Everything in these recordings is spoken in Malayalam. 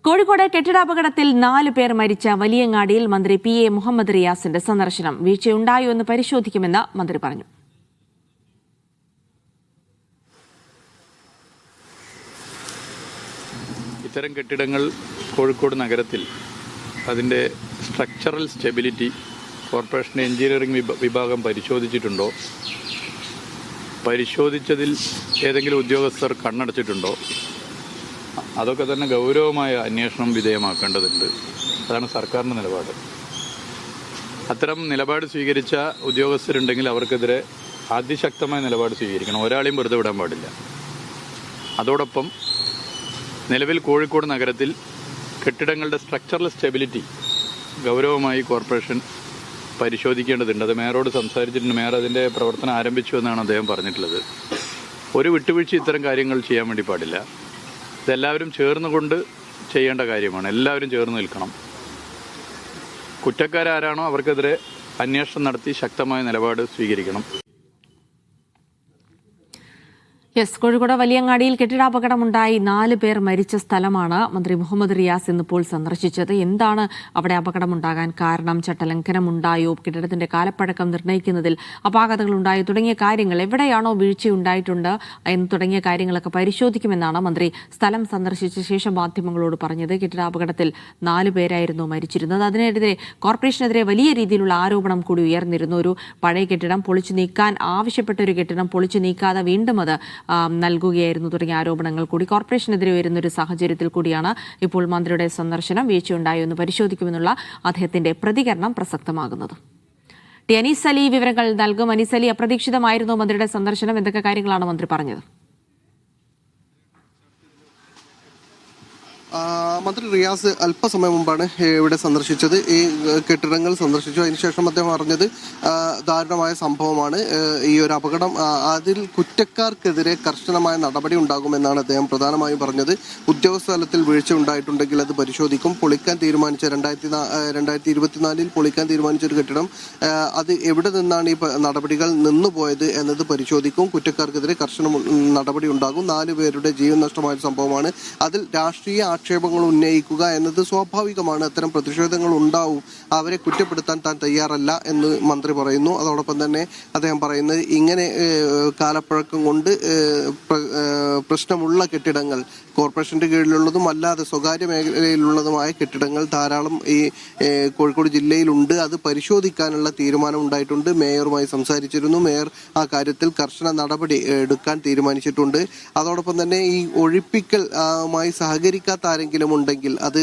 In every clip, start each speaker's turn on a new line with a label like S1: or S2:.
S1: കോഴിക്കോട് കെട്ടിടാപകടത്തിൽ 4 പേർ മരിച്ച വലിയങ്ങാടിയിൽ മന്ത്രി PA മുഹമ്മദ് റിയാസിന്റെ സന്ദർശനം. വീഴ്ചയുണ്ടായോ എന്ന് പരിശോധിക്കുമെന്ന് മന്ത്രി പറഞ്ഞു.
S2: ഇത്തരം കെട്ടിടങ്ങൾ കോഴിക്കോട് നഗരത്തിൽ അതിൻ്റെ സ്ട്രക്ചറൽ സ്റ്റെബിലിറ്റി കോർപ്പറേഷൻ എഞ്ചിനീയറിംഗ് വിഭാഗം പരിശോധിച്ചിട്ടുണ്ടോ, പരിശോധിച്ചതിൽ ഏതെങ്കിലും ഉദ്യോഗസ്ഥർ കണ്ണടച്ചിട്ടുണ്ടോ, അതൊക്കെ തന്നെ ഗൗരവമായ അന്വേഷണം വിധേയമാക്കേണ്ടതുണ്ട്. അതാണ് സർക്കാരിൻ്റെ നിലപാട്. അത്തരം നിലപാട് സ്വീകരിച്ച ഉദ്യോഗസ്ഥരുണ്ടെങ്കിൽ അവർക്കെതിരെ അതിശക്തമായ നിലപാട് സ്വീകരിക്കണം. ഒരാളെയും വെറുതെ വിടാൻ പാടില്ല. അതോടൊപ്പം നിലവിൽ കോഴിക്കോട് നഗരത്തിൽ കെട്ടിടങ്ങളുടെ സ്ട്രക്ചറൽ സ്റ്റെബിലിറ്റി ഗൗരവമായി കോർപ്പറേഷൻ പരിശോധിക്കേണ്ടതുണ്ട്. അത് മേയറോട് സംസാരിച്ചിട്ടുണ്ട്. മേയർ അതിൻ്റെ പ്രവർത്തനം ആരംഭിച്ചു എന്നാണ് അദ്ദേഹം പറഞ്ഞിട്ടുള്ളത്. ഒരു വിട്ടുവീഴ്ച ഇത്തരം കാര്യങ്ങൾ ചെയ്യാൻ വേണ്ടി പാടില്ല. ഇതെല്ലാവരും ചേർന്നുകൊണ്ട് ചെയ്യേണ്ട കാര്യമാണ്. എല്ലാവരും ചേർന്ന് നിൽക്കണം. കുറ്റക്കാരാരാണോ അവർക്കെതിരെ അന്വേഷണം നടത്തി ശക്തമായ നിലപാട് സ്വീകരിക്കണം.
S1: കോഴിക്കോട് വലിയങ്ങാടിയിൽ കെട്ടിടാപകടമുണ്ടായി 4 പേർ മരിച്ച സ്ഥലമാണ് മന്ത്രി മുഹമ്മദ് റിയാസ് ഇന്നിപ്പോൾ സന്ദർശിച്ചത്. എന്താണ് അവിടെ അപകടമുണ്ടാകാൻ കാരണം? ചട്ടലംഘനമുണ്ടായോ? കെട്ടിടത്തിന്റെ കാലപ്പഴക്കം നിർണ്ണയിക്കുന്നതിൽ അപാകതകളുണ്ടായോ? തുടങ്ങിയ കാര്യങ്ങൾ, എവിടെയാണോ വീഴ്ചയുണ്ടായിട്ടുണ്ട് എന്ന് തുടങ്ങിയ കാര്യങ്ങളൊക്കെ പരിശോധിക്കുമെന്നാണ് മന്ത്രി സ്ഥലം സന്ദർശിച്ച ശേഷം മാധ്യമങ്ങളോട് പറഞ്ഞത്. കെട്ടിടാപകടത്തിൽ 4 പേരായിരുന്നു മരിച്ചിരുന്നത്. അതിനെതിരെ കോർപ്പറേഷനെതിരെ വലിയ രീതിയിലുള്ള ആരോപണം കൂടി ഉയർന്നിരുന്നു. ഒരു പഴയ കെട്ടിടം പൊളിച്ചു നീക്കാൻ ആവശ്യപ്പെട്ട ഒരു കെട്ടിടം പൊളിച്ചു നീക്കാതെ വീണ്ടും അത് നൽകുകയായിരുന്നു തുടങ്ങിയ ആരോപണങ്ങൾ കൂടി കോർപ്പറേഷനെതിരെ വരുന്നൊരു സാഹചര്യത്തിൽ കൂടിയാണ് ഇപ്പോൾ മന്ത്രിയുടെ സന്ദർശനം. വീഴ്ചയുണ്ടായോ എന്ന് പരിശോധിക്കുമെന്നുള്ള അദ്ദേഹത്തിന്റെ പ്രതികരണം പ്രസക്തമാകുന്നത്. അനീസ് അലി വിവരങ്ങൾ നൽകും. അനീസ് അലി, അപ്രതീക്ഷിതമായിരുന്നു മന്ത്രിയുടെ സന്ദർശനം. എന്തൊക്കെ കാര്യങ്ങളാണ് മന്ത്രി പറഞ്ഞത്?
S3: മന്ത്രി റിയാസ് അല്പസമയം മുമ്പാണ് ഇവിടെ സന്ദർശിച്ചത്. ഈ കെട്ടിടങ്ങൾ സന്ദർശിച്ചു. അതിനുശേഷം അദ്ദേഹം അറിഞ്ഞത് ദാരുണമായ സംഭവമാണ്. ഈ ഒരു അപകടം, അതിൽ കുറ്റക്കാർക്കെതിരെ കർശനമായ നടപടി ഉണ്ടാകുമെന്നാണ് അദ്ദേഹം പ്രധാനമായും പറഞ്ഞത്. ഉദ്യോഗസ്ഥ തലത്തിൽ വീഴ്ച ഉണ്ടായിട്ടുണ്ടെങ്കിൽ അത് പരിശോധിക്കും. പൊളിക്കാൻ തീരുമാനിച്ച 2024 പൊളിക്കാൻ തീരുമാനിച്ച ഒരു കെട്ടിടം, അത് എവിടെ നിന്നാണ് ഈ നടപടികൾ നിന്നുപോയത് എന്നത് പരിശോധിക്കും. കുറ്റക്കാർക്കെതിരെ കർശന നടപടി ഉണ്ടാകും. 4 പേരുടെ ജീവൻ നഷ്ടമായ സംഭവമാണ്. അതിൽ രാഷ്ട്രീയ ആക്ഷേപങ്ങൾ ഉന്നയിക്കുക എന്നത് സ്വാഭാവികമാണ്. അത്തരം പ്രതിഷേധങ്ങൾ ഉണ്ടാവും. അവരെ കുറ്റപ്പെടുത്താൻ താൻ തയ്യാറല്ല എന്ന് മന്ത്രി പറയുന്നു. അതോടൊപ്പം തന്നെ അദ്ദേഹം പറയുന്നത്, ഇങ്ങനെ കാലപ്പഴക്കം കൊണ്ട് പ്രശ്നമുള്ള കെട്ടിടങ്ങൾ, കോർപ്പറേഷന്റെ കീഴിലുള്ളതും അല്ലാതെ സ്വകാര്യ മേഖലയിലുള്ളതുമായ കെട്ടിടങ്ങൾ ധാരാളം ഈ കോഴിക്കോട് ജില്ലയിലുണ്ട്. അത് പരിശോധിക്കാനുള്ള തീരുമാനം ഉണ്ടായിട്ടുണ്ട്. മേയറുമായി സംസാരിച്ചിരുന്നു. മേയർ ആ കാര്യത്തിൽ കർശന നടപടി എടുക്കാൻ തീരുമാനിച്ചിട്ടുണ്ട്. അതോടൊപ്പം തന്നെ ഈ ഒഴിപ്പിക്കലുമായി സഹകരിക്കാത്ത ആരെങ്കിലും ഉണ്ടെങ്കിൽ, അത്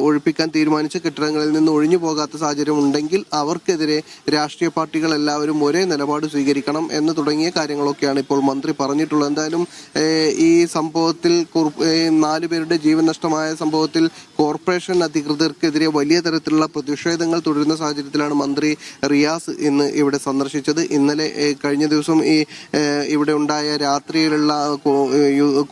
S3: ഒഴിപ്പിക്കാൻ തീരുമാനിച്ച കെട്ടിടങ്ങളിൽ നിന്ന് ഒഴിഞ്ഞു പോകാത്ത സാഹചര്യം ഉണ്ടെങ്കിൽ അവർക്കെതിരെ രാഷ്ട്രീയ പാർട്ടികൾ എല്ലാവരും ഒരേ നിലപാട് സ്വീകരിക്കണം എന്ന് തുടങ്ങിയ കാര്യങ്ങളൊക്കെയാണ് ഇപ്പോൾ മന്ത്രി പറഞ്ഞിട്ടുള്ളത്. എന്തായാലും ഈ സംഭവത്തിൽ 4 പേരുടെ ജീവൻ നഷ്ടമായ സംഭവത്തിൽ കോർപ്പറേഷൻ അധികൃതർക്കെതിരെ വലിയ തരത്തിലുള്ള പ്രതിഷേധങ്ങൾ തുടരുന്ന സാഹചര്യത്തിലാണ് മന്ത്രി റിയാസ് ഇന്ന് ഇവിടെ സന്ദർശിച്ചത്. ഇന്നലെ കഴിഞ്ഞ ദിവസം ഈ ഇവിടെ ഉണ്ടായ രാത്രിയിലുള്ള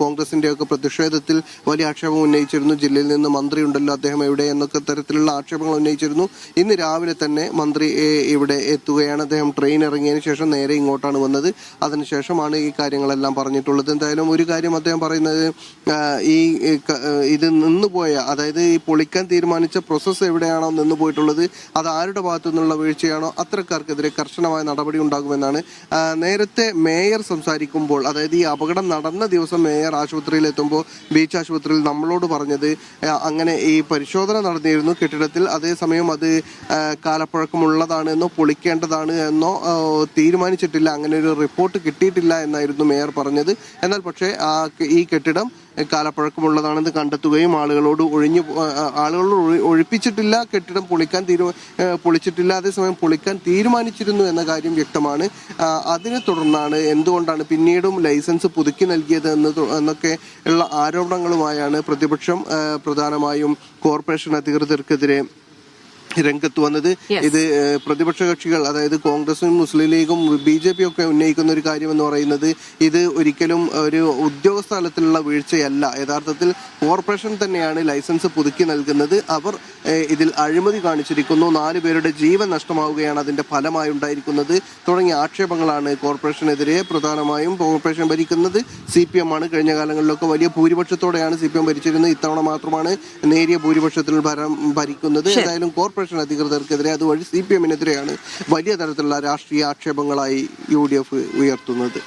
S3: കോൺഗ്രസിന്റെ ഒക്കെ പ്രതിഷേധത്തിൽ വലിയ ആക്ഷേപം ഉന്നയിച്ചിരുന്നു. ജില്ലയിൽ നിന്ന് മന്ത്രി ഉണ്ടല്ലോ, അദ്ദേഹം എവിടെ എന്നൊക്കെ തരത്തിലുള്ള ആക്ഷേപങ്ങൾ ഉന്നയിച്ചിരുന്നു. ഇന്ന് രാവിലെ തന്നെ മന്ത്രി ഇവിടെ എത്തുകയാണ്. അദ്ദേഹം ട്രെയിൻ ഇറങ്ങിയതിനു ശേഷം നേരെ ഇങ്ങോട്ടാണ് വന്നത്. അതിനുശേഷമാണ് ഈ കാര്യങ്ങളെല്ലാം പറഞ്ഞിട്ടുള്ളത്. എന്തായാലും ഒരു കാര്യം അദ്ദേഹം പറയുന്നത്, ഇത് നിന്നുപോയ, അതായത് ഈ പൊളിക്കാൻ തീരുമാനിച്ച പ്രോസസ്സ് എവിടെയാണോ നിന്നുപോയിട്ടുള്ളത്, അത് ആരുടെ ഭാഗത്തു നിന്നുള്ള വീഴ്ചയാണോ അത്തരക്കാർക്കെതിരെ കർശനമായ നടപടി ഉണ്ടാകുമെന്നാണ്. നേരത്തെ മേയർ സംസാരിക്കുമ്പോൾ, അതായത് ഈ അപകടം നടന്ന ദിവസം മേയർ ആശുപത്രിയിൽ എത്തുമ്പോൾ ബീച്ച് ആശുപത്രിയിൽ നമ്മളോട് പറഞ്ഞത്, അങ്ങനെ ഈ പരിശോധന നടന്നിരുന്നു കെട്ടിടത്തിൽ, അതേസമയം അത് കാലപ്പഴക്കമുള്ളതാണ് എന്നോ പൊളിക്കേണ്ടതാണ് എന്നോ തീരുമാനിച്ചിട്ടില്ല, അങ്ങനെ ഒരു റിപ്പോർട്ട് കിട്ടിയിട്ടില്ല എന്നായിരുന്നു മേയർ പറഞ്ഞത്. എന്നാൽ പക്ഷേ ഈ കെട്ടിടം കാലപ്പഴക്കമുള്ളതാണെന്ന് കണ്ടെത്തുകയും ആളുകളോട് ഒഴിപ്പിച്ചിട്ടില്ല, കെട്ടിടം പൊളിച്ചിട്ടില്ല, അതേസമയം പൊളിക്കാൻ തീരുമാനിച്ചിരുന്നു എന്ന കാര്യം വ്യക്തമാണ്. അതിനെ തുടർന്നാണ് എന്തുകൊണ്ടാണ് പിന്നീടും ലൈസൻസ് പുതുക്കി നൽകിയത് എന്നൊക്കെ ഉള്ള ആരോപണങ്ങളുമായാണ് പ്രതിപക്ഷം പ്രധാനമായും കോർപ്പറേഷൻ അധികൃതർക്കെതിരെ രംഗത്ത് വന്നത്. ഇത് പ്രതിപക്ഷ കക്ഷികൾ, അതായത് കോൺഗ്രസും മുസ്ലിം ലീഗും BJP ഒക്കെ ഉന്നയിക്കുന്ന ഒരു കാര്യം എന്ന് പറയുന്നത് ഇത് ഒരിക്കലും ഒരു ഉദ്യോഗസ്ഥ തലത്തിലുള്ള വീഴ്ചയല്ല. യഥാർത്ഥത്തിൽ കോർപ്പറേഷൻ തന്നെയാണ് ലൈസൻസ് പുതുക്കി നൽകുന്നത്. അവർ ഇതിൽ അഴിമതി കാണിച്ചിരിക്കുന്നു, 4 പേരുടെ ജീവൻ നഷ്ടമാവുകയാണ് അതിന്റെ ഫലമായി ഉണ്ടായിരിക്കുന്നത് തുടങ്ങിയ ആക്ഷേപങ്ങളാണ് കോർപ്പറേഷനെതിരെ. പ്രധാനമായും കോർപ്പറേഷൻ ഭരിക്കുന്നത് CPM ആണ്. കഴിഞ്ഞ കാലങ്ങളിലൊക്കെ വലിയ ഭൂരിപക്ഷത്തോടെയാണ് CPM ഭരിച്ചിരുന്നത്. ഇത്തവണ മാത്രമാണ് നേരിയ ഭൂരിപക്ഷത്തിൽ ഭരിക്കുന്നത്. ഏതായാലും കോർപ്പറേഷൻ അധികൃതർക്കെതിരെ, അതുവഴി CPM-നെതിരെയാണ് വലിയ തരത്തിലുള്ള രാഷ്ട്രീയ ആക്ഷേപങ്ങളായി UDF ഉയർത്തുന്നത്.